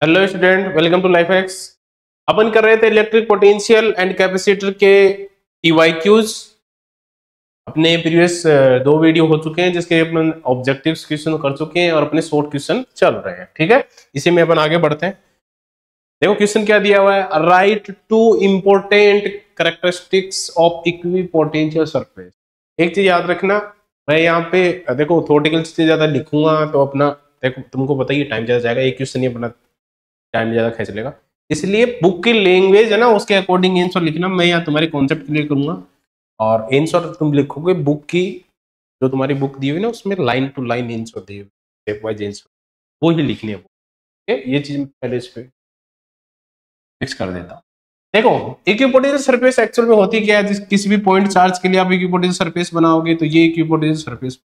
Hello student, welcome to life X. अपन कर रहे थे इलेक्ट्रिक पोटेंशियल एंड कैपेसिटर के टीवाईक्यूज। अपने प्रीवियस दो वीडियो हो चुके हैं जिसके अपन ऑब्जेक्टिव्स क्वेश्चन कर चुके हैं और अपने शॉर्ट क्वेश्चन चल रहे हैं। ठीक है, इसी में अपन आगे बढ़ते हैं। देखो क्वेश्चन क्या दिया हुआ है, right two important characteristics of equipotential surface. एक चीज याद रखना, मैं यहाँ पे देखो थ्योरेटिकल चीजें ज्यादा लिखूंगा तो अपना देखो तुमको पता ही टाइम ज्यादा जाएगा, एक क्वेश्चन ही अपना टाइम ज्यादा खींच लेगा। इसलिए बुक की लैंग्वेज है ना, उसके अकॉर्डिंग आंसर लिखना। मैं यहाँ तुम्हारे कॉन्सेप्ट क्लियर करूंगा और आंसर तुम लिखोगे बुक की, जो तुम्हारी बुक दी हुई ना उसमें लाइन टू लाइन आंसर दी हुई, स्टेप वाइज आंसर वो ही लिखने है। ये चीज मैं पहले इस पे फिक्स कर देता हूँ। देखो इक्विपोटेंशियल सरफेस एक्चुअल में होती क्या है, किसी भी पॉइंट चार्ज के लिए आप इक्विपोटेंशियल सरफेस बनाओगे तो ये इक्विपोटेंशियल सरफेस,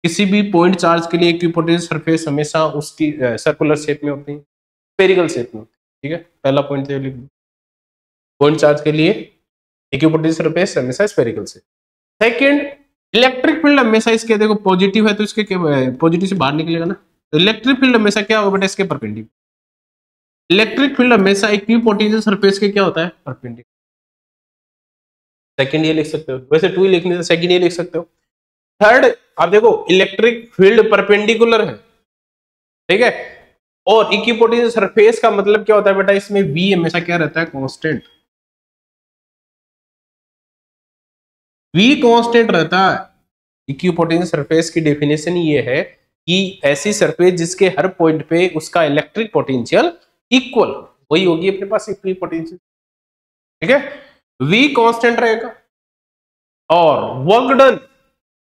किसी भी पॉइंट चार्ज के लिए इक्विपोटेंशियल सरफेस हमेशा उसकी सर्कुलर शेप में होती है, स्फेरिकल शेप में होती है। ठीक है, पहला पॉइंट तो लिख दो, पॉइंट चार्ज के लिए इक्विपोटेंशियल सरफेस हमेशा spherical shape. Second, electric field हमेशा इसके देखो पॉजिटिव है तो इसके पॉजिटिव से बाहर निकलेगा ना, तो इलेक्ट्रिक फील्ड हमेशा क्या होगा बेटा, इसके परपेंडिकुलर। इलेक्ट्रिक फील्ड हमेशा इक्विपोटेंशियल सरफेस के क्या होता है, परपेंडिकुलर। सेकंड ये लिख सकते हो, वैसे टू ही लिखने से सेकंड ये लिख सकते हो। थर्ड, आप देखो इलेक्ट्रिक फील्ड परपेंडिकुलर है, ठीक है, और इक्विपोटेंशियल सरफेस का मतलब क्या होता है बेटा, इसमें v हमेशा क्या रहता है, कांस्टेंट। v कांस्टेंट रहता है। इक्विपोटेंशियल सरफेस की डेफिनेशन ये है कि ऐसी सरफेस जिसके हर पॉइंट पे उसका इलेक्ट्रिक पोटेंशियल इक्वल, वही होगी अपने पास इक्विपोटेंशियल। ठीक है, v कांस्टेंट रहेगा। और वर्क डन,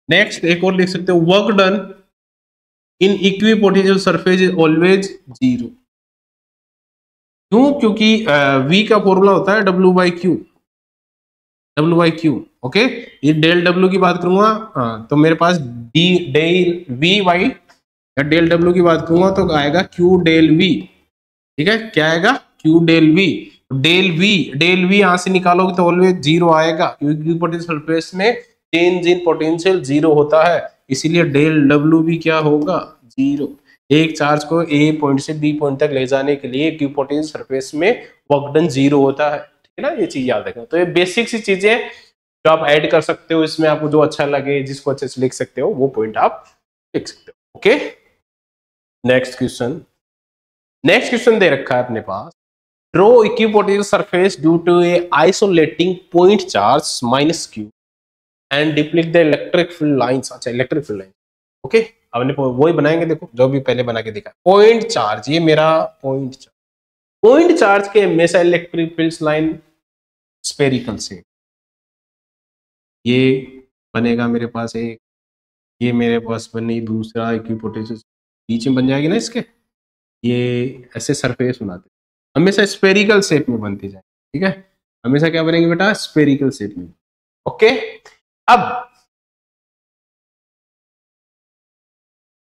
नेक्स्ट एक और लिख सकते हो, work done in equipotential surface is always zero. क्यों? क्योंकि v का फॉर्मूला होता है W/Q। ओके, ये डेल W की बात करूंगा तो मेरे पास डी डेल V बाई, या डेल W की बात करूंगा तो आएगा Q डेल V। ठीक है, क्या आएगा, Q del V। Del V यहां से निकालोगे तो ऑलवेज जीरो आएगा, क्योंकि पोटेंशियल सरफेस में चेंज इन पोटेंशियल जीरो होता है, इसीलिए डेल W भी क्या होगा, जीरो। एक चार्ज को ए पॉइंट से बी पॉइंट तक ले जाने के लिए इक्विपोटेंशियल सरफेस में वर्क डन जीरो होता है। ठीक है ना, ये चीज याद रखना। तो ये बेसिक सी चीजें जो आप ऐड कर सकते हो इसमें, आपको जो अच्छा लगे, जिसको अच्छे से लिख सकते हो वो पॉइंट आप लिख सकते हो। Okay, next question. Next question दे रखा है अपने पास, draw equipotential surface due to a isolating point charge minus Q and deplete the electric field lines. अच्छा, इलेक्ट्रिक फील्ड लाइन। ओके, अब वही बनाएंगे, देखो जो भी पहले बना के दिखा, पॉइंट चार्ज, ये मेरा पॉइंट चार्ज। पॉइंट चार्ज के हमेशा इलेक्ट्रिक फील्ड लाइन स्फेरिकल से, ये बनेगा मेरे पास एक, ये मेरे पास बनी दूसरा इक्विपोटेंशियल, बीच में बन जाएगी ना इसके, ये ऐसे सरफेस बनाते हमेशा स्फेरिकल शेप में बनती जाए। ठीक है, हमेशा क्या बनेंगे बेटा, स्फेरिकल शेप में। ओके, अब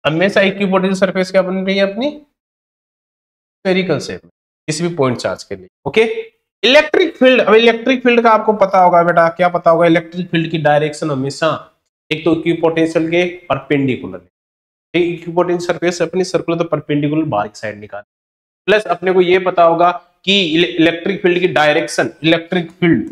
हमेशा इक्विपोटेंशियल सरफेस क्या बन रही है अपनी, स्फेरिकल शेप में, किसी भी पॉइंट चार्ज के लिए। ओके, इलेक्ट्रिक फील्ड, अब इलेक्ट्रिक फील्ड का आपको पता होगा बेटा, क्या पता होगा, इलेक्ट्रिक फील्ड की डायरेक्शन हमेशा एक तो इक्विपोटेंशियल के परपेंडिकुलर है, इक्विपोटेंशियल सरफेस अपनी सर्कुलर तो परपेंडिकुलर बाहर की साइड निकाल। प्लस अपने को यह पता होगा कि इलेक्ट्रिक फील्ड की डायरेक्शन, इलेक्ट्रिक फील्ड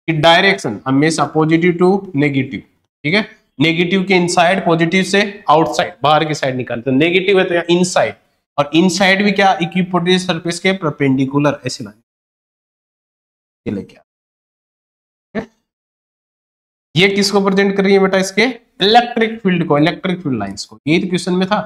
की डायरेक्शन हमेशा पॉजिटिव टू नेगेटिव। ठीक है, नेगेटिव के इनसाइड, पॉजिटिव से आउटसाइड, बाहर की साइड निकालते हैं। नेगेटिव है तो इनसाइड, और इनसाइड भी क्या, इक्विपोटेंशियल सरफेस के परपेंडिकुलर, ऐसे लाइन ये लेके आ। ये किसको प्रेजेंट कर रही है बेटा, इसके इलेक्ट्रिक फील्ड को, इलेक्ट्रिक फील्ड लाइंस को। यही तो क्वेश्चन में था,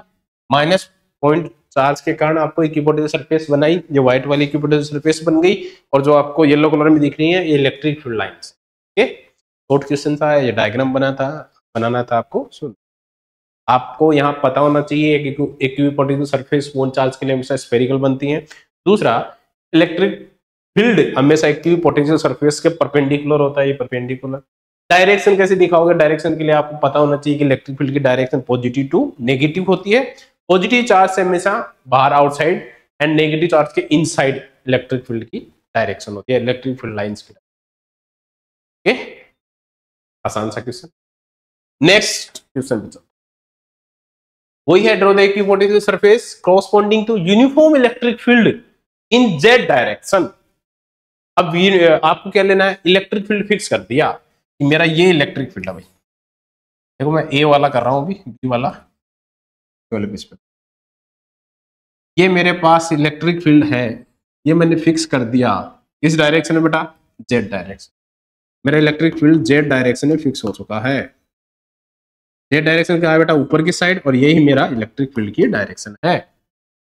माइनस पॉइंट चार्ज के कारण आपको इक्विपोटेंशियल सरफेस बनाई, जो व्हाइट वाली इक्विपोटेंशियल सरफेस बन गई, और जो आपको येलो कलर में दिख रही है ये electric field lines. Okay, short question था, ये डायग्राम बनाना था आपको। सुन, आपको यहाँ पता होना चाहिए कि इक्विपोटेंशियल सरफेस पॉइंट चार्ज के लिए हमेशा स्फेरिकल बनती है। दूसरा, इलेक्ट्रिक फील्ड हमेशा इक्विपोटेंशियल सरफेस के परपेंडिकुलर होता है, ये परपेंडिकुलर। डायरेक्शन कैसे दिखाओगे, डायरेक्शन के लिए आपको पता होना चाहिए कि इलेक्ट्रिक फील्ड की डायरेक्शन पॉजिटिव टू नेगेटिव होती है। पॉजिटिव चार्ज से हमेशा बाहर आउटसाइड, एंड नेगेटिव चार्ज के इनसाइड इलेक्ट्रिक फील्ड की डायरेक्शन होती है, इलेक्ट्रिक फील्ड लाइंस की। ओके, आसान सा क्वेश्चन। नेक्स्ट क्वेश्चन पे चलते हैं। वही है, draw the equipotential surface corresponding to uniform electric field in Z direction. अब आपको क्या लेना है, इलेक्ट्रिक फील्ड फिक्स कर दिया कि मेरा ये इलेक्ट्रिक फील्ड है भाई। देखो मैं ए वाला कर रहा हूं, अभी बी वाला वाले पेज पे, ये मेरे पास इलेक्ट्रिक फील्ड है, ये मैंने फिक्स कर दिया इस डायरेक्शन में बेटा, जेड डायरेक्शन। मेरा इलेक्ट्रिक फील्ड जेड डायरेक्शन में फिक्स हो चुका है। जेड डायरेक्शन क्या है बेटा, ऊपर की साइड, और यही मेरा इलेक्ट्रिक फील्ड की डायरेक्शन है।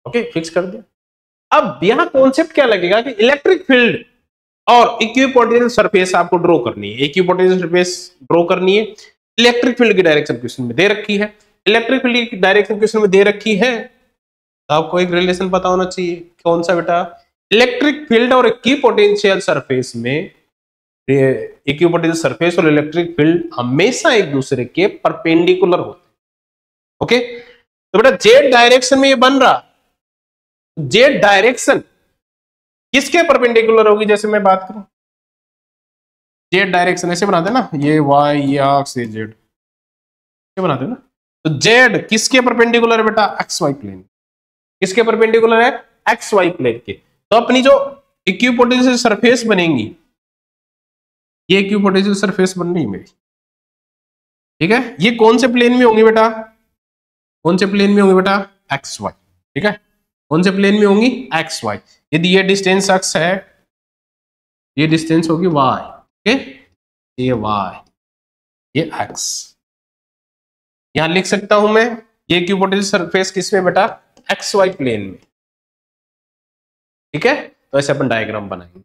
ओके, फिक्स कर दिया। अब यहां कॉन्सेप्ट क्या लगेगा कि इलेक्ट्रिक फील्ड और इक्विपोटेंशियल सरफेस आपको ड्रॉ करनी है। इक्विपोटेंशियल सरफेस ड्रॉ करनी है, इलेक्ट्रिक फील्ड की डायरेक्शन क्वेश्चन में दे रखी है। इलेक्ट्रिक फील्ड की डायरेक्शन क्वेश्चन में दे रखी है, तो आपको एक रिलेशन पता होना चाहिए। कौन सा बेटा, इलेक्ट्रिक फील्ड और इक्विपोटेंशियल सरफेस में, इक्विपोटेंशियल सरफेस और इलेक्ट्रिक फील्ड हमेशा एक दूसरे के परपेंडिकुलर होते हैं। ओके, तो बेटा जेड डायरेक्शन में ये बन रहा, जेड डायरेक्शन किसके परपेंडिकुलर होगी, जैसे मैं बात करूं जेड डायरेक्शन ऐसे बनाते हैं ना, ये वाई, ये अक्ष, ये जेड, ये बनाते हैं ना। तो जेड किसके परपेंडिकुलर है बेटा, एक्स वाई प्लेन। किसके परपेंडिकुलर है, एक्स वाई प्लेन के। तो अपनी जो इक्विपोटेंशियल सरफेस बनेंगी, ये इक्विपोटेंशियल सरफेस बन रही है मेरी, ठीक है। ये कौन से प्लेन में होंगी बेटा, कौन से प्लेन में होंगी बेटा, एक्स वाई, ठीक है। कौन से प्लेन में होंगी, एक्स वाई। यदि ये डिस्टेंस एक्स है, ये डिस्टेंस होगी वाई, ठीक, ये वाई, ये एक्स। यहां लिख सकता हूं मैं, ये इक्विपोटेंशियल सरफेस किसमें बेटा, एक्स वाई प्लेन में, ठीक है। तो ऐसे अपन डायग्राम बनाएंगे।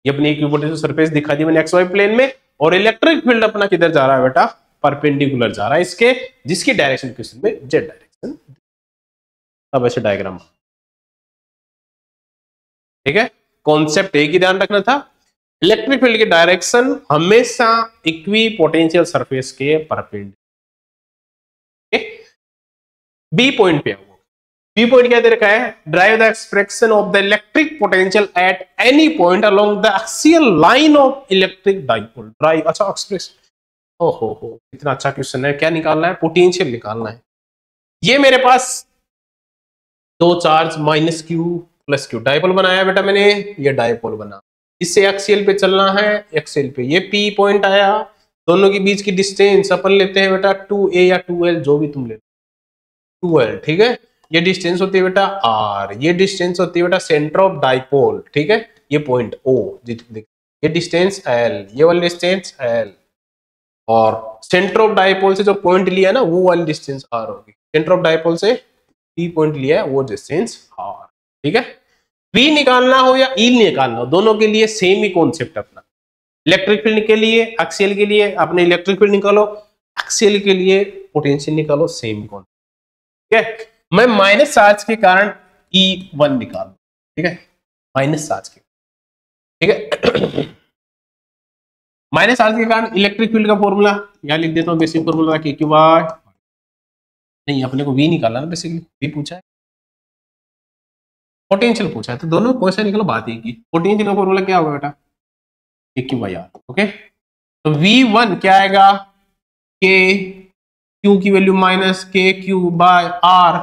ये अपनी इक्विपोटेंशियल सरफेस दिखा दी मैंने एक्स वाई प्लेन में, और इलेक्ट्रिक फील्ड अपना किधर जा रहा है बेटा, परपेंडिकुलर जा रहा है इसके, जिसकी डायरेक्शन क्वेश्चन में जेड डायरेक्शन। अब ऐसे डायग्राम, ठीक है। कॉन्सेप्ट एक ही ध्यान रखना था, इलेक्ट्रिक फील्ड की डायरेक्शन हमेशा इक्विपोटेंशियल सरफेस के परपेंडिकुलर। बी पॉइंट पे आओ, बी पॉइंट क्या दे रखा है, drive the expression of the electric potential at any point along the axial line of electric dipole. Drive, अच्छा एक्सप्रेशन, हो इतना अच्छा क्वेश्चन है। क्या निकालना है, पोटेंशियल निकालना है। ये मेरे पास दो charge minus Q plus Q, dipole बनाया बेटा मैंने, ये डाइपोल बना, इससे एक्सियल पे चलना है, एक्सियल पे ये पी पॉइंट आया, दोनों के बीच की डिस्टेंस अपन लेते हैं बेटा 2a या 2l, जो भी तुम ले, 2l, ठीक है। ये डिस्टेंस होती है बेटा r, ये डिस्टेंस होती है बेटा सेंटर ऑफ डाइपोल, ठीक है। ये पॉइंट o, ये डिस्टेंस l, ये वाली डिस्टेंस l, और सेंटर ऑफ डाइपोल से जो पॉइंट लिया है ना, वो वाली डिस्टेंस r होगी। सेंटर ऑफ डाइपोल से p पॉइंट लिया है, वो डिस्टेंस r, ठीक है। v निकालना हो या e निकालना हो, दोनों के लिए सेम ही कॉन्सेप्ट अपना। इलेक्ट्रिक फील्ड के लिए, एक्सियल के लिए अपने इलेक्ट्रिक फील्ड निकालो, एक्सियल के लिए पोटेंशियल निकालो, सेम कॉन्सेप्ट, ठीक है। मैं माइनस चार्ज के कारण E1 निकाल, ठीक है, माइनस चार्ज के, ठीक है। माइनस चार्ज के कारण इलेक्ट्रिक फील्ड का फॉर्मूला यहां लिख देता हूं, बेसिक फॉर्मूला के क्यू बाय, नहीं अपने को V निकालना ना, बेसिकली V पूछा है, पोटेंशियल पूछा है, तो दोनों क्वेश्चन निकलो बात ही की। पोटेंशियल का फॉर्मूला क्या होगा बेटा, क्यू बाई आर, ओके। तो V1 क्या आएगा, के क्यू की value minus K Q by are.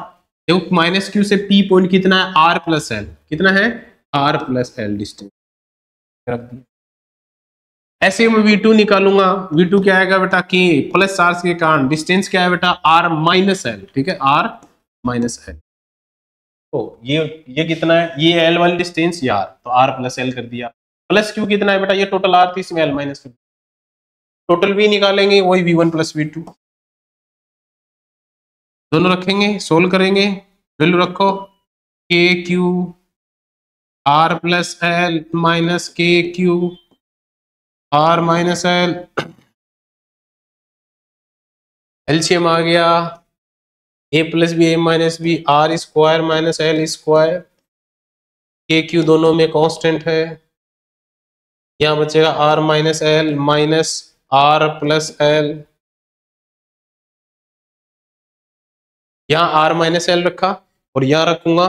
देखो माइनस क्यू से पी पॉइंट कितना है, आर प्लस एल, कितना है, आर प्लस एल डिस्टेंस रख दिया। ऐसे मैं V2 निकालूंगा, V2 क्या आएगा बेटा, के प्लस चार्ज के कारण डिस्टेंस क्या है बेटा, आर माइनस एल, ठीक है, आर माइनस एल। तो ये कितना है, ये एल वाली डिस्टेंस यार, तो आर प्लस एल कर दिया, प्लस क्यू कितना है बेटा, ये टोटल आर थी, इसमें एल माइनस, टोटल V निकालेंगे, वही V1 प्लस V2, दोनों रखेंगे, सोल्व करेंगे, वैल्यू रखो, K Q R plus L minus K Q R minus L, LCM आ गया, A plus B A minus B, R square minus L square, K Q दोनों में कांस्टेंट है, यहाँ बचेगा R minus L minus R plus L, यहाँ R minus L रखा, और यहाँ रखूंगा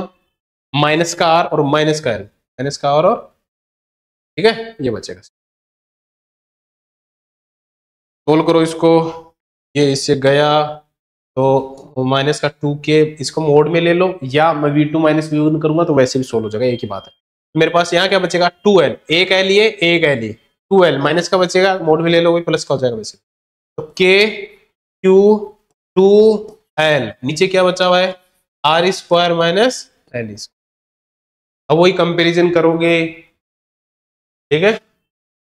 माइनस का आर और माइनस का एल, माइनस का आर, और ठीक है, ये बचेगा। सोल्व करो इसको, ये इससे गया, तो माइनस का 2k इसको मोड में ले लो, या मैं v2 माइनस v1 करूंगा तो वैसे भी सोल्व हो जाएगा, एक ही बात है। मेरे पास यहाँ क्या बचेगा 2l, एक l ये एक l ये 2l माइनस का बचेगा, मोड में ले लो प्लस का हो जाएगा वैसे। तो k q 2l नीचे क्या बचा हुआ है r स्क्वायर माइनस l। अब वही कंपेरिजन करोगे, ठीक है,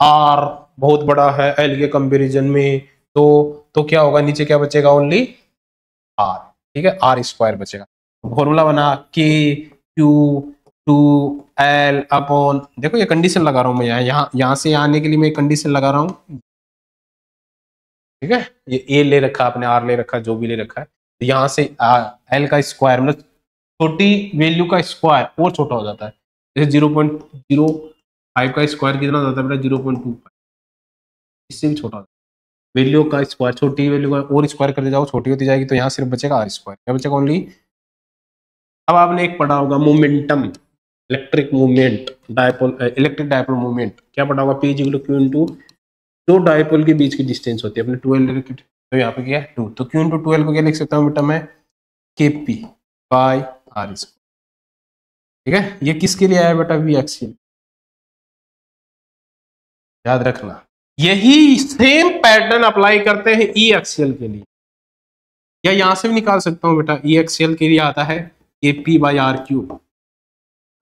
r बहुत बड़ा है l के कंपेरिजन में, तो क्या होगा, नीचे क्या बचेगा ओनली r, ठीक है, r स्क्वायर बचेगा। फॉर्मूला बना k q 2l अपॉन, देखो ये कंडीशन लगा रहा हूं मैं यहां से आने के लिए मैं कंडीशन लगा रहा हूं, ठीक है, ये a ले रखा आपने, r ले रखा, जो भी ले रखा है, तो यहां से l का स्क्वायर मतलब छोटी वैल्यू का स्क्वायर और छोटा हो जाता है, जैसे 0.05 का स्क्वायर कितना हो जाता है बेटा 0.25, इससे भी छोटा होता है। वैल्यू का स्क्वायर, छोटी वैल्यू का और स्क्वायर करते जाओ छोटी होती जाएगी, तो यहाँ सिर्फ बचेगा आर स्क्वायर, क्या बचेगा ओनली। अब आपने एक पढ़ा होगा momentum, electric movement, dipole, electric dipole movement, क्या पढ़ा होगा, P equal to Q into दो डायपोल के बीच की डिस्टेंस होती है अपने 12 की, तो यहाँ पे क्या है 2, तो क्यू इनटू 12 को क्या लिख सकता हूँ बेटा मैं, के पी बाई आर स्क्वायर, ठीक है। ये किसके लिए आया बेटा, वी एक्सियल, याद रखना। यही सेम पैटर्न अप्लाई करते हैं ई एक्सियल के लिए, या यहां से भी निकाल सकता हूं बेटा, ई एक्सियल के लिए आता है A P by R cube,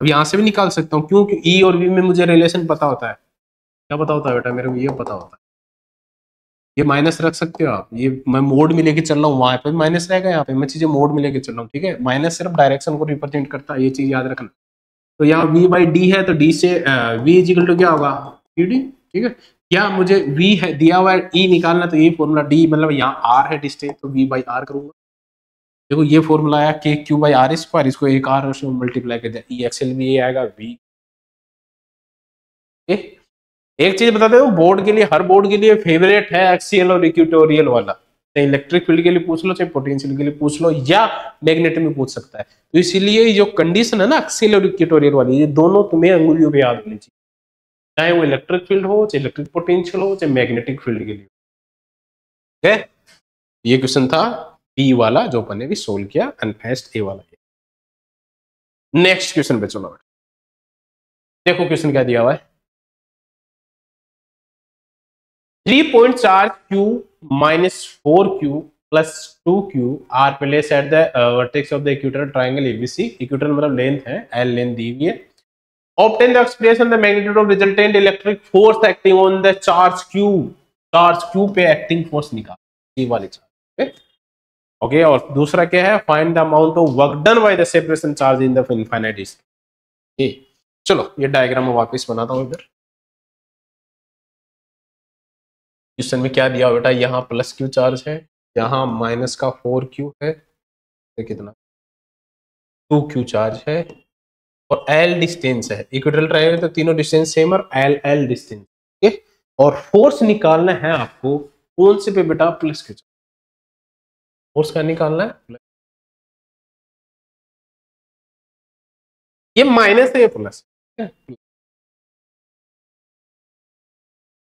अब यहां से भी निकाल सकता हूं, क्यों, ई और वी में मुझे रिलेशन पता होता है, क्या पता होता है बेटा मेरे को, ये पता होता है, ये माइनस रख सकते हो आप, ये मैं मोड में लेके चल रहा हूँ, वहां पे माइनस रहेगा, यहाँ पे मैं चीजें मोड में लेके चल रहा हूँ, ठीक है, माइनस सिर्फ डायरेक्शन को रिप्रेजेंट करता है, ये चीज याद रखना। तो यहाँ v बाई डी है, तो d से v इज इक्वल टू क्या होगा डी, ठीक है, क्या मुझे v है दिया हुआ है, e निकालना, तो ये फॉर्मूला d मतलब यहाँ r है डिस्टेंस, तो v बाई आर करूंगा, देखो ये फॉर्मूला आया के क्यू बाई आर स्क्वायर, इसको एक आर से मल्टीप्लाई कर दिया, ई एक्सएल भी ये आएगा v। एक चीज बता दो, बोर्ड के लिए, हर बोर्ड के लिए फेवरेट है एक्सियल और इक्वेटोरियल वाला, चाहे इलेक्ट्रिक फील्ड के लिए पूछ लो, चाहे पोटेंशियल के लिए पूछ लो, या मैग्नेटिक में पूछ सकता है, तो इसीलिए जो कंडीशन है ना एक्सियल और इक्वेटोरियल वाली, ये दोनों तुम्हें अंगुलियों पे याद होनी चाहिए, चाहे वो इलेक्ट्रिक फील्ड हो, चाहे इलेक्ट्रिक पोटेंशियल हो, चाहे मैग्नेटिक फील्ड के लिए, ठीक है। ये क्वेश्चन था बी वाला जो अपन ने भी सोल्व किया, अनफेस्ट ए वाला। नेक्स्ट क्वेश्चन पे चलो, देखो क्वेश्चन क्या दिया हुआ है, 3 point charge q minus 4q plus 2q are placed at the vertex of the equatorial triangle ABC, equatorial मतलब लेंथ है, l लेंथ दी हुई है। Obtain the expression the magnitude of resultant electric force acting on the charge q, charge q पे acting force निकाल, ये वाली charge, okay. और दूसरा क्या है, find the amount of work done by the separation charge in the infinite distance. चलो ये डायग्राम में वापस बनाता हूं इधर। क्वेश्चन में क्या दिया बेटा, यहाँ प्लस क्यू चार्ज है, यहाँ माइनस का 4q है, तो कितना 2q चार्ज है, और l डिस्टेंस है, इक्वेटोरियल ट्रायंगल तो तीनों डिस्टेंस सेम, और l डिस्टेंस, ठीक है। और फोर्स निकालना है आपको कौन से पे बेटा, प्लस क्यू चार्ज, फोर्स का निकालना है, ये माइनस है ये प्लस,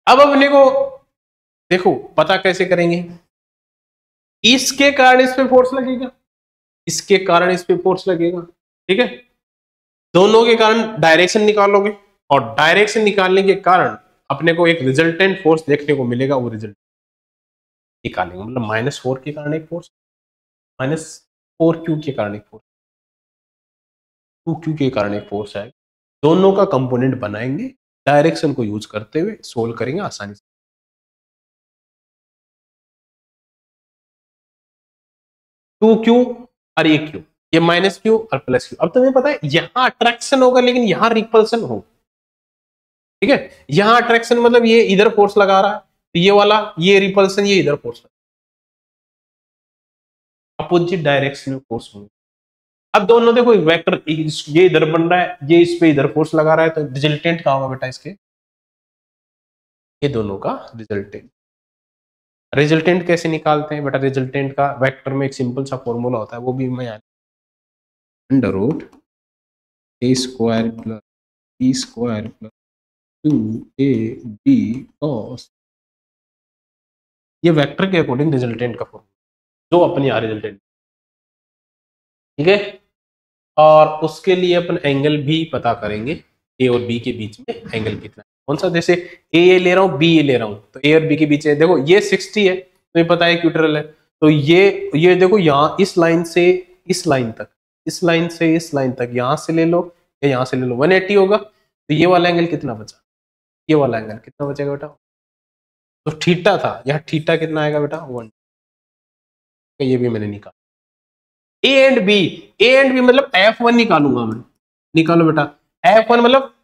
अब अपने को देखो पता कैसे करेंगे, इसके कारण इस पे फोर्स लगेगा, इसके कारण इस पे फोर्स लगेगा, ठीक है, दोनों के कारण डायरेक्शन निकालोगे, और डायरेक्शन निकालने के कारण अपने को एक रिजल्टेंट फोर्स देखने को मिलेगा, वो रिजल्ट निकालेंगे, मतलब -4 के कारण एक फोर्स, -4q के कारण एक फोर्स, 2q के कारण एक फोर्स है, दोनों का कंपोनेंट बनाएंगे, डायरेक्शन को यूज करते हुए सोल्व करेंगे आसानी से। 2q और ये q, ये -q और +q, अब तुम्हें पता है यहां अट्रैक्शन होगा लेकिन यहां रिपल्सन होगा, ठीक है, यहां अट्रैक्शन मतलब ये इधर फोर्स लगा रहा है, तो ये वाला ये रिपल्सन, ये इधर फोर्स, अपोजिट डायरेक्शन में फोर्स होंगे। अब दोनों देखो वेक्टर, ये इधर बन रहा है, ये इस पे इधर फोर्स लगा रहा है, तो रिजल्टेंट क्या होगा बेटा इसके, ये दोनों का रिजल्टेंट। रिजल्टेंट कैसे निकालते हैं बेटा, रिजल्टेंट का वेक्टर में एक सिंपल सा फॉर्मूला होता है, वो भी मैं under root A square plus B square plus 2ab cos, ये वेक्टर के अकॉर्डिंग रिजल्टेंट का फॉर्मूला, जो अपन यहाँ रिजल्टेंट, ठीक है। और उसके लिए अपन एंगल भी पता करेंगे, ए और बी के बीच में एंगल कितना है, कौन सा, जैसे ए ले रहा हूँ, बी ले रहा हूँ, तो ए और बी के बीच है, देखो ये 60 है, तो ये पता है इक्विटोरियल है, तो ये देखो यहाँ इस लाइन से इस लाइन तक, इस लाइन से इस लाइन तक, यहाँ से ले लो या यहाँ से ले लो, 180 होगा, तो ये वाला एंगल कितना बचा, ये वाला एंगल कितना बचेगा बेटा, तो थीटा था, यहाँ थीटा कितना आएगा बेटा 1, ये भी मैंने निकाला। ए एंड बी मतलब F1 निकालूंगा मैं, निकालो बेटा, F1 मतलब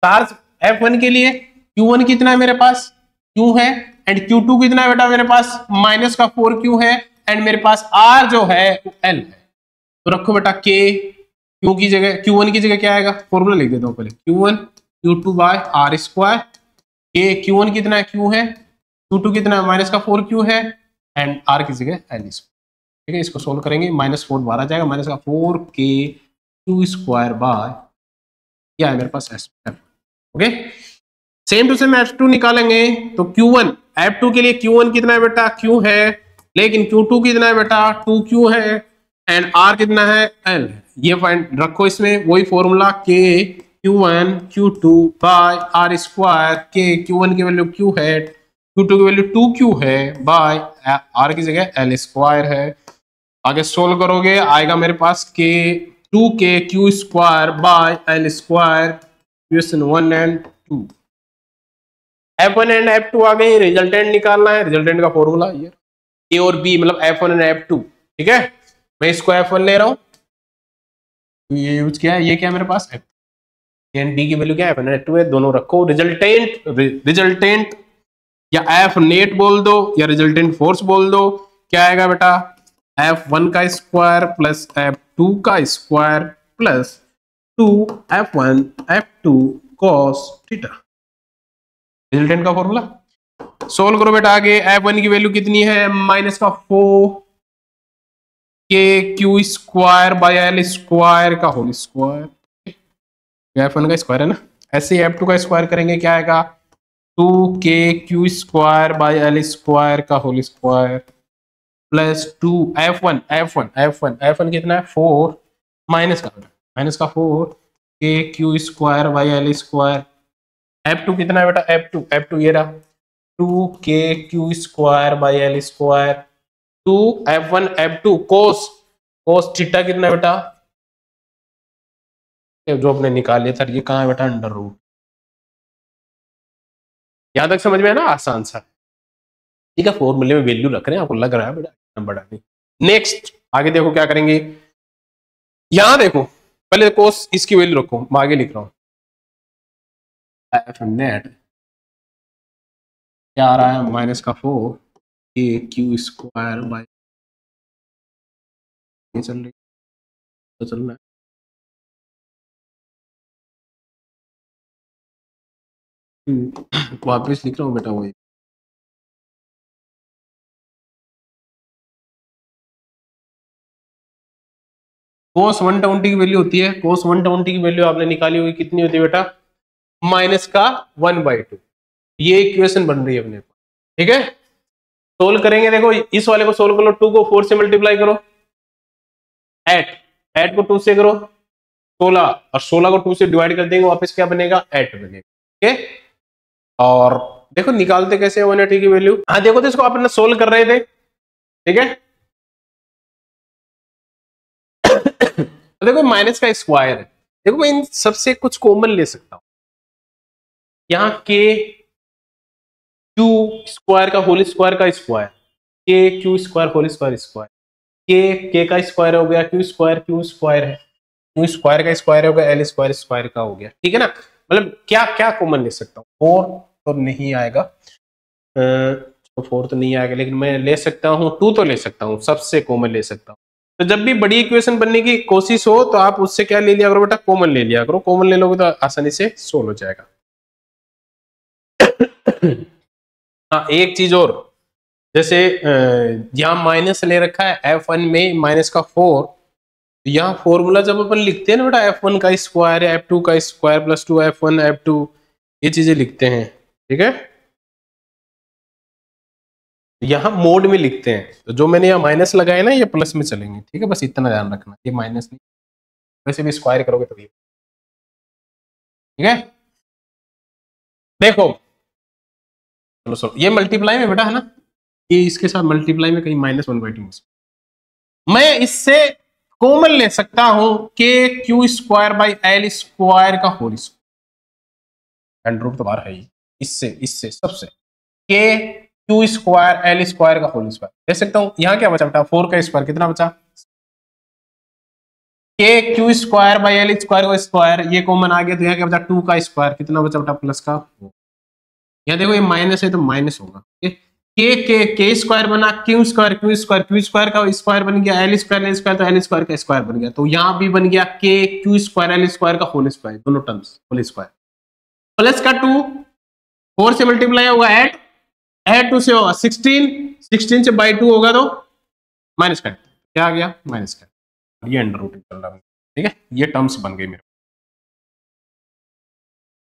चार्ज F1 के लिए Q1 कितना है मेरे पास, Q है, एंड Q2 कितना है बेटा मेरे पास, -4Q है, एंड मेरे पास R जो है वो L है, तो रखो बेटा K, Q की जगह, Q1 की जगह क्या आएगा, फॉर्मूला लिख देता हूँ पहले, Q1 Q2 by R square, K Q1 कितना है, Q है, Q2 कितना है, -4Q है, एंड R की जगह L स्क्वायर, ठीक है। इसको सोल्व करेंगे, -4 बाहर आ जाएगा, -4K² बाय क्या है मेरे पास S, okay. Same to same F2 निकालेंगे, तो Q1 F2 के लिए Q1 कितना है बेटा, Q है, लेकिन Q2 कितना है बेटा, 2Q है, एंड R कितना है, L, ये फाइंड रखो इसमें, वही formula K Q1 Q2 by R square, K Q1 की वैल्यू Q है, Q2 की वैल्यू 2Q है, बाय R की जगह L स्क्वायर है। आगे सोल्व करोगे आएगा मेरे पास K 2KQ² by L square, question 1 and 2। F1 and F2 आ गए, रिजल्टेंट निकालना है, रिजल्टेंट का फॉर्मूला ये A और B मतलब F1 एंड F2, ठीक है। मैं इसको F1 ले रहा हूँ, ये यूज किया है, ये क्या है मेरे पास F एंड B की वैल्यू क्या है, F1 एंड F2 है, दोनों रखो, रिजल्टेंट या F नेट बोल दो या रिजल्टेंट फोर्स बोल दो, क्या आएगा बेटा, F1 का स्क्वायर प्लस F2 का square plus 2F1 F2 cos theta, resultant का फॉर्मूला। सोल्व करो बेटा, आगे F1 की वैल्यू कितनी है, -4KQ² बाय L स्क्वायर का होल स्क्वायर, F1 का स्क्वायर है ना, ऐसे ही F2 का स्क्वायर करेंगे, क्या आएगा 2KQ² बाय L स्क्वायर का होल स्क्वायर प्लस 2F1 कितना है 4, माइनस का 4KQ² bye L square, F2 कितना है बेटा, F2 ये रहा 2KQ² by L square, 2F1 F2 cos theta कितना है बेटा, जो अपने निकाल लिया था, ये कहाँ है बेटा, अंडर रूट, यहां तक समझ में है ना, आसान सा, ठीक है। फॉर्मूले में वैल्यू रख रहे हैं, आपको लग रहा है बेटा नंबर डालने। नेक्स्ट आगे देखो क्या करेंगे, यहां देखो पहले कोस इसकी वैल्यू रखो, मैं आगे लिख रहा हूं, F नेट क्या आ रहा है, -4KQ² बाय, ये चल रही तो चलना है, वापस लिख रहा हूँ बेटा, वही cos 120 की वैल्यू होती है, cos 120 की वैल्यू आपने निकाली हुई कितनी होती है बेटा, -1/2, ये इक्वेशन बन रही है अपने पास, ठीक है। सोल्व करेंगे, देखो इस वाले को सोल्व कर लो, 2 को 4 से मल्टीप्लाई करो, 8 को 2 से करो 16, और 16 को 2 से डिवाइड कर देंगे, वापस क्या बनेगा 8 बनेगा, ठीक है। और देखो निकालते कैसे 180 की वैल्यू, हाँ देखो तो इसको अपन सोल्व कर रहे थे, ठीक है। तो देखो माइनस का स्क्वायर है, देखो मैं इन सबसे कुछ कॉमन ले सकता हूं, यहाँ KQ² का होल स्क्वायर का square, KQ² whole square K का स्क्वायर हो गया, Q स्क्वायर है, Q स्क्वायर का स्क्वायर हो गया, L स्क्वायर का हो गया, ठीक है ना। मतलब क्या क्या कॉमन ले सकता हूँ, 4 तो नहीं आएगा, तो 4 तो नहीं आएगा, लेकिन मैं ले सकता हूँ 2 तो ले सकता हूँ, सबसे कॉमन ले सकता हूँ। तो जब भी बड़ी इक्वेशन बनने की कोशिश हो तो आप उससे क्या ले लिया करो बेटा, कॉमन ले लिया करो, कॉमन ले लोगे तो आसानी से सोल्व हो जाएगा। हाँ एक चीज और, जैसे यहाँ माइनस ले रखा है F1 में -4, तो यहाँ फॉर्मूला जब अपन लिखते हैं ना बेटा, F1 का स्क्वायर है F2 का स्क्वायर प्लस 2F1 F2, ये चीजें लिखते हैं, ठीक है। यहाँ मोड में लिखते हैं, तो जो मैंने यहाँ माइनस लगाया ना ये प्लस में चलेंगे, ठीक है, बस इतना ध्यान रखना, ये माइनस नहीं, वैसे भी स्क्वायर करोगे तभी, ठीक है। देखो चलो सो ये मल्टीप्लाई में बेटा है ना, ये इसके साथ मल्टीप्लाई में कहीं -1/2, मैं इससे कॉमन ले सकता हूं के Q square by L square का होल स्क्वायर, एंड रूट तो बाहर है ही, इससे इससे सबसे के क्यू स्क्वायर एल स्क्वायर का होल स्क्वायर ले सकता हूं। यहां क्या बचा बेटा, 4 का स्क्वायर कितना बचा, के Q square by L square का स्क्वायर, ये कॉमन आ गया, तो यहाँ क्या बचा 2 का स्क्वायर, कितना बचा बेटा प्लस का, यहाँ देखो ये माइनस है तो माइनस होगा, के स्क्वायर बना Q square, Q square Q square का स्क्वायर बन गया, एल स्क्वायर तो एल स्क्वायर का स्क्वायर बन गया, तो यहां भी बन गया के क्यू स्क्वायर एल स्क्वायर का होल स्क्वायर, दोनों टर्म्स होल स्क्वायर, प्लस का 2 4 से मल्टीप्लाई होगा 8 2 से होगा 16 से बाई 2 होगा तो माइनस का, क्या आ गया माइनस का, ये अंडर रूट चल रहा है, ठीक है, ये टर्म्स बन गई मेरे।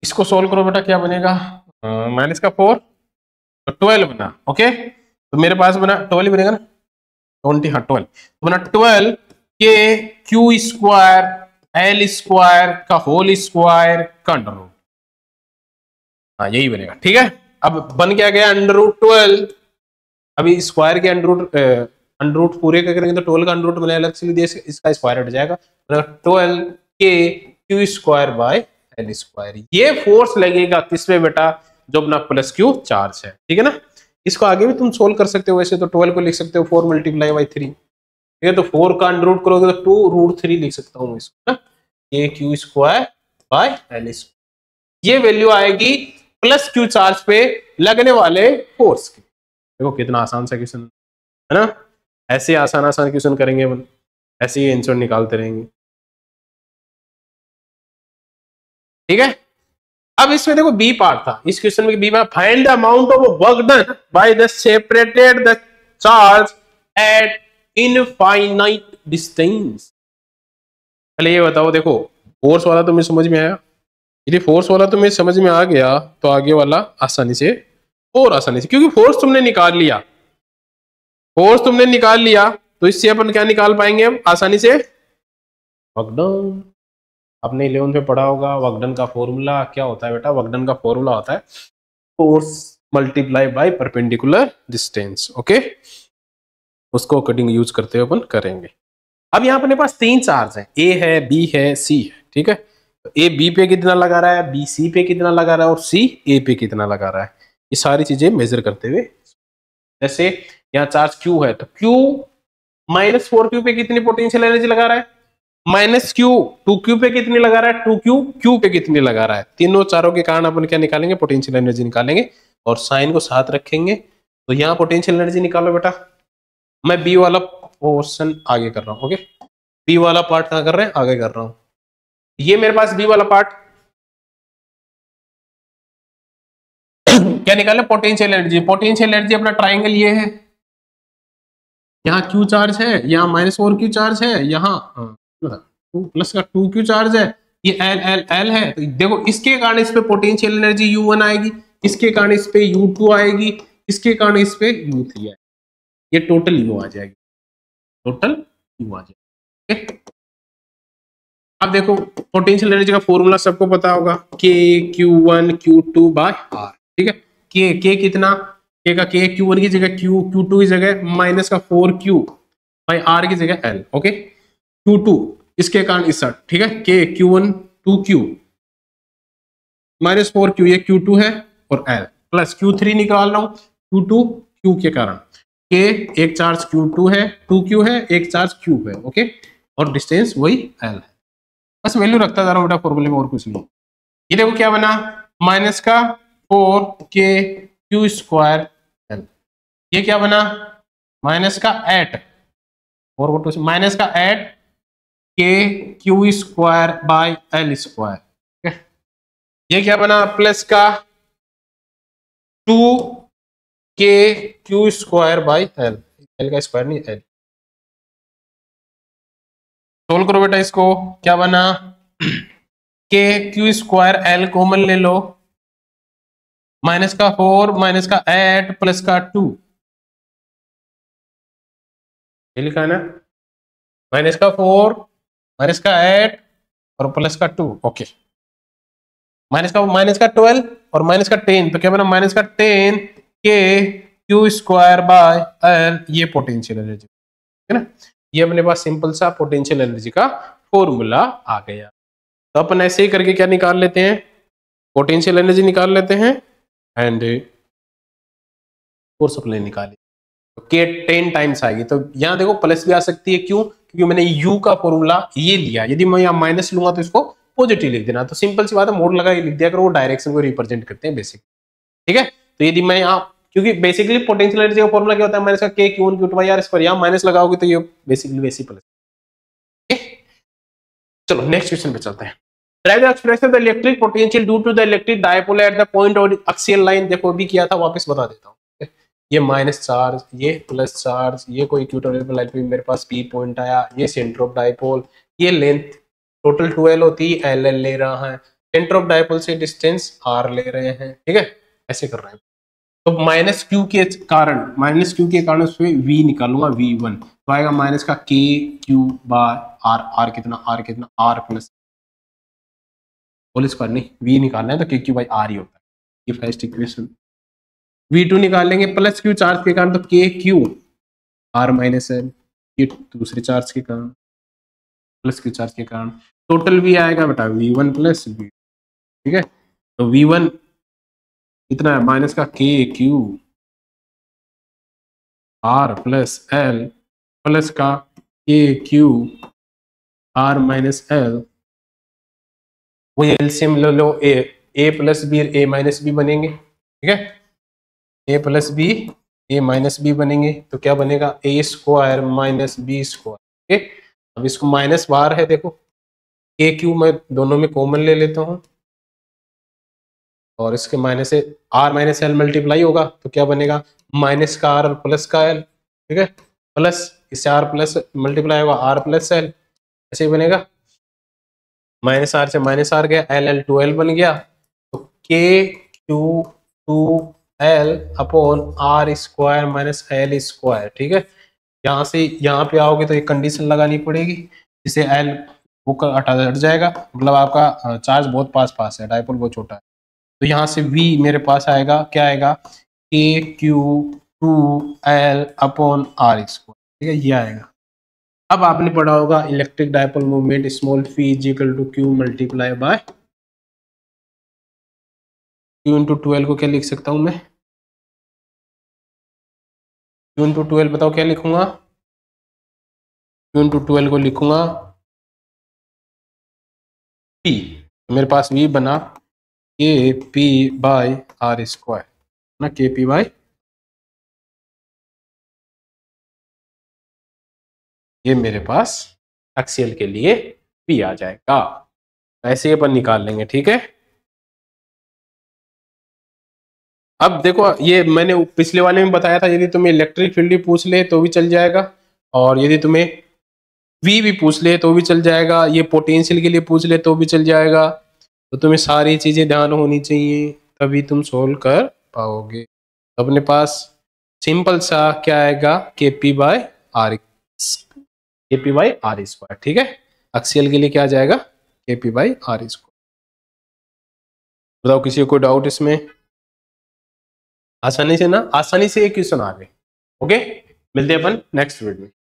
इसको सोल्व करो बेटा, क्या बनेगा, माइनस का 4 तो 12 बना, ओके, तो मेरे पास बना 12 बनेगा ना, 20, हाँ 12 तो बना 12 के क्यू स्क्वायर एल स्क्वायर का होल स्क्वायर का अंडर रूट, हाँ यही बनेगा, ठीक है। अब बन क्या गया अंडर रूट 12, अभी स्क्वायर के अंडर रूट पूरे का करेंगे तो 12 का अंडर रूट बने अलग से, इसका स्क्वायर हट जाएगा, 12 के Q square by L square, ये फोर्स लगेगा किसमें बेटा, जो अपना प्लस क्यू चार्ज है, ठीक है ना। इसको आगे भी तुम सोल्व कर सकते हो, वैसे तो 12 को लिख सकते हो 4 मल्टीप्लाई बाई 3, ठीक है, तो 4 का अंडर रूट करोगे तो 2√3 लिख सकता हूँ इसको ना, के Q square by L square, ये वैल्यू आएगी प्लस क्यू चार्ज पे लगने वाले फोर्स की। देखो कितना आसान सा क्वेश्चन है ना, ऐसे आसान आसान क्वेश्चन करेंगे अपन, ऐसे ही आंसर निकालते रहेंगे, ठीक है। अब इसमें देखो बी पार्ट था, इस क्वेश्चन में B part, find the amount of work done by the separated the charge at infinite distance. पहले ये बताओ, देखो फोर्स वाला तो मुझे समझ में आया, यदि फोर्स वाला तो मुझे समझ में आ गया तो आगे वाला आसानी से और आसानी से, क्योंकि फोर्स तुमने निकाल लिया, फोर्स तुमने निकाल लिया तो इससे अपन क्या निकाल पाएंगे हम आसानी से, वर्क डन। आपने 11th में पढ़ा होगा वर्क डन का फॉर्मूला क्या होता है बेटा, वर्क डन का फॉर्मूला होता है force multiply by perpendicular distance, okay, उसको अकॉर्डिंग यूज करते हुए अपन करेंगे। अब यहाँ अपने पास 3 चार्ज है, ए है बी है सी है, ठीक है, तो ए बी पे कितना लगा रहा है, बी सी पे कितना लगा रहा है और सी ए पे कितना लगा रहा है, ये सारी चीजें मेजर करते हुए, जैसे यहाँ चार्ज क्यू है तो क्यू -4q पे कितनी पोटेंशियल एनर्जी लगा रहा है, -q 2q पे कितनी लगा रहा है, 2q q पे कितनी लगा रहा है, तीनों चारों के कारण अपन क्या निकालेंगे, पोटेंशियल एनर्जी निकालेंगे और साइन को साथ रखेंगे, तो यहाँ पोटेंशियल एनर्जी निकालो बेटा। मैं बी वाला पोर्शन आगे कर रहा हूँ, ओके, बी वाला पार्ट कहाँ कर रहे हैं, आगे कर रहा हूँ, ये मेरे पास बी वाला पार्ट क्या निकालना, पोटेंशियल एनर्जी, पोटेंशियल एनर्जी अपना ट्राइंगल ये है, यहाँ क्यू चार्ज है, यहाँ -4q चार्ज है, यहाँ प्लस का 2q चार्ज है, ये एल एल एल है, तो देखो इसके कारण इस पे पोटेंशियल एनर्जी U1 आएगी, इसके कारण इस पे U2 आएगी, इसके कारण इस पे U3 आएगी, ये टोटल U आ जाएगी, टोटल U आ जाएगी। अब देखो पोटेंशियल एनर्जी का फॉर्मूला सबको पता होगा, के Q1 Q2 बाय R, ठीक है, के कितना, के का के Q1 की जगह Q2 की जगह माइनस का 4q बाय R की जगह L, ओके, Q2 इसके कारण इस साइड, ठीक है, के Q1 2q -4q ये Q2 है और L प्लस Q3 निकाल रहा हूं, Q2 Q के कारण, के एक चार्ज Q2 है, 2q है, एक चार्ज Q है, ओके, और डिस्टेंस वही L है, बस वैल्यू रखता जा रहा हूं बेटा फॉर्मूले में और कुछ नहीं। ये देखो क्या बना, माइनस का 4k स्क्वायर L, ये क्या बना माइनस का 8 और माइनस का 8 k square by L square, ठीक है, ये क्या बना प्लस का 2k square by L, L का स्क्वायर नहीं L, सोल्व करो बेटा इसको, क्या बना के स्क्वायर L कॉमन ले लो, माइनस का 4 माइनस का 8 प्लस का 2, ये लिखा है ना, माइनस का 4, माइनस का 8 और प्लस का 2। ओके, माइनस का 12 और माइनस का 10, तो क्या बना, माइनस का 10 के क्यू स्क्वायर बाय एल, ये पोटेंशियल एनर्जी है ना। ये अपने पास सिंपल सा पोटेंशियल एनर्जी का फॉर्मूला आ गया। तो अपन ऐसे ही करके क्या निकाल लेते हैं, पोटेंशियल एनर्जी निकाल लेते हैं एंड फोर्स अप्लाई निकाली, तो के 10 टाइम्स आएगी। तो यहाँ देखो प्लस भी आ सकती है, क्यों, क्योंकि मैंने यू का फॉर्मूला ये लिया, यदि मैं यहाँ माइनस लूंगा तो इसको पॉजिटिव लिख देना। तो सिंपल सी बात है, मोड लगा लिख दिया करो, वो डायरेक्शन को रिप्रेजेंट करते हैं बेसिक। ठीक है, तो यदि मैं यहाँ, क्योंकि बेसिकली पोटेंशियल एनर्जी का फॉर्मूला क्या होता है, माइनस का k q q by r square, यहाँ माइनस लगाओगे तो ये बेसिकली वैसे प्लस। चलो नेक्स्ट क्वेश्चन पे चलते हैं। Derive the expression of the electric potential due to the electric dipole at the point of axial line। देखो भी किया था, वापस बता देता हूँ। ये माइनस चार्ज, ये प्लस चार्ज, ये कोई इक्विटोरियल लाइन पे मेरे पास पी पॉइंट आया, ये सेंटर ऑफ डाइपोल, ये लेंथ टोटल 12 होती है, एल एल ले रहा है, सेंटर ऑफ डाइपोल से डिस्टेंस आर ले रहे हैं। ठीक है, ऐसे कर रहे हैं। तो माइनस क्यू के कारण उसमें वी निकालूंगा, V1 तो आएगा माइनस का k Q by are, are कितना आर प्लस होल स्क्वायर, नहीं वी निकालना है तो के क्यू बाई आर ही होता है, ये फर्स्ट इक्वेशन। V2 निकालेंगे प्लस क्यू चार्ज के कारण, तो k Q R minus L, ये दूसरे चार्ज के कारण प्लस क्यू चार्ज के कारण, टोटल भी आएगा बेटा V1 प्लस V। ठीक है, तो V1 कितना है, माइनस का k Q R plus L plus का k Q R minus L, वो एलसीएम ले लो, ए plus B A minus B बनेंगे। ठीक है, ए plus B A minus B बनेंगे, तो क्या बनेगा, ए स्क्वायर माइनस बी स्क्वायर। ठीक, अब इसको माइनस बाहर है, देखो के क्यू मैं दोनों में कॉमन ले लेता हूँ, और इसके माइनस से आर माइनस एल मल्टीप्लाई होगा, तो क्या बनेगा, माइनस का आर और प्लस का एल। ठीक है, प्लस इससे आर प्लस मल्टीप्लाई होगा, आर प्लस एल, ऐसे ही बनेगा। माइनस आर से माइनस आर गया, एल एल 12 बन गया, तो k q 2 l upon r square minus L square. ठीक है, यहाँ से यहाँ पे आओगे तो एक कंडीशन लगानी पड़ेगी, जिसे एल वो हट जाएगा, मतलब आपका चार्ज बहुत पास है, डाइपोल बहुत छोटा है, तो यहाँ से V मेरे पास आएगा, क्या आएगा, के Q 2L upon r square. ठीक है, ये आएगा। अब आपने पढ़ा होगा electric dipole movement small phi is equal to q multiply by q into 12 को क्या लिख सकता हूं मैं, क्यू इंटू 12 बताओ क्या लिखूंगा, क्यू इंटू 12 को लिखूंगा P, मेरे पास V बना के पी बाई आर स्क्वायर ना, के पी बाई, ये मेरे पास एक्सियल के लिए P आ जाएगा, ऐसे अपन निकाल लेंगे। ठीक है, अब देखो ये मैंने पिछले वाले में बताया था, यदि तुम्हें इलेक्ट्रिक फील्ड पूछ ले तो भी चल जाएगा, और यदि तुम्हें V भी पूछ ले तो भी चल जाएगा, ये पोटेंशियल के लिए पूछ ले तो भी चल जाएगा। तो तुम्हें सारी चीजें ध्यान होनी चाहिए, तभी तुम सोल्व कर पाओगे। तो अपने पास सिंपल सा क्या आएगा, के पी बाई आर स्क्वायर। ठीक है, एक्सियल के लिए क्या आ जाएगा, के पी बाई आर स्क्वायर। बताओ किसी को कोई डाउट इसमें, आसानी से ना, आसानी से एक क्वेश्चन आ गए। ओके, मिलते हैं अपन नेक्स्ट वीडियो में।